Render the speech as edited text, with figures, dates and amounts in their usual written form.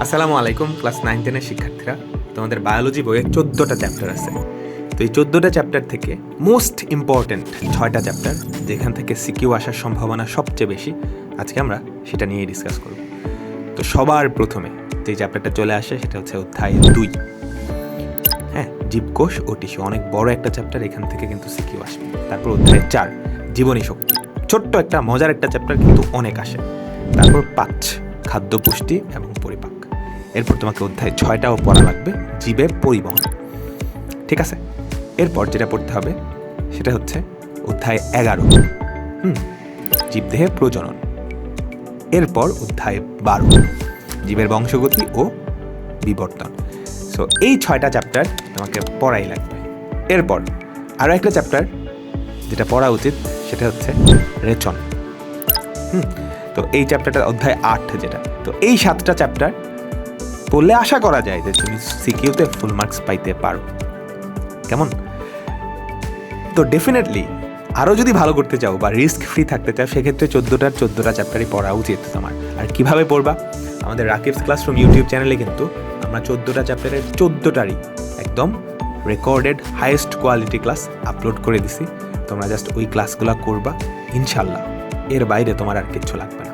আসসালামু আলাইকুম। ক্লাস 9-10 শিক্ষার্থীরা, তোমাদের বায়োলজি বইয়ে 14টা চ্যাপ্টার আছে। তো এই 14টা চ্যাপ্টার থেকে মোস্ট ইম্পর্ট্যান্ট 6টা চ্যাপ্টার, যেখান থেকে সিকিউ আসার সম্ভাবনা সবচেয়ে বেশি, আজকে আমরা সেটা নিয়েই ডিসকাস করব। তো সবার প্রথমে যে চ্যাপ্টারটা চলে আসে সেটা হচ্ছে অধ্যায় 2। হ্যাঁ, জীবকোষ ও টিস্যু, অনেক বড় একটা চ্যাপ্টার, এখান থেকে কিন্তু সিকিউ আসবে। তারপর অধ্যায় 4, জীবনী শক্তি, ছোট্ট একটা মজার একটা চ্যাপ্টার, কিন্তু অনেক আসে। তারপর 5, খাদ্য পুষ্টি এবং পরিপাক। এরপর তোমাকে অধ্যায় 6টাও পড়া লাগবে, জীবে পরিবহন। ঠিক আছে, এরপর যেটা পড়তে হবে সেটা হচ্ছে অধ্যায় 11, জীবদেহে প্রজনন। এরপর অধ্যায় 12, জীবের বংশগতি ও বিবর্তন। সো এই 6টা চ্যাপ্টার তোমাকে পড়াই লাগবে। এরপর আরও একটা চ্যাপ্টার যেটা পড়া উচিত সেটা হচ্ছে রেচন। তো এই চ্যাপ্টারটা অধ্যায় 8 যেটা। তো এই 7টা চ্যাপ্টার পড়লে আশা করা যায় যে তুমি সিকিউতে ফুল মার্কস পাইতে পারো। কেমন? তো ডেফিনেটলি আরও যদি ভালো করতে চাও বা রিস্ক ফ্রি থাকতে চাও, সেক্ষেত্রে 14টা চ্যাপ্টারই পড়া উচিত তোমার। আর কিভাবে পড়বা? আমাদের রাকিবস ক্লাসরুম ইউটিউব চ্যানেলে কিন্তু আমরা 14টা চ্যাপ্টারের 14টারই একদম recorded highest quality class upload করে দিছি। তোমরা জাস্ট ওই ক্লাসগুলো করবা, ইনশাল্লাহ এর বাইরে তোমার আর কিচ্ছু লাগবে না।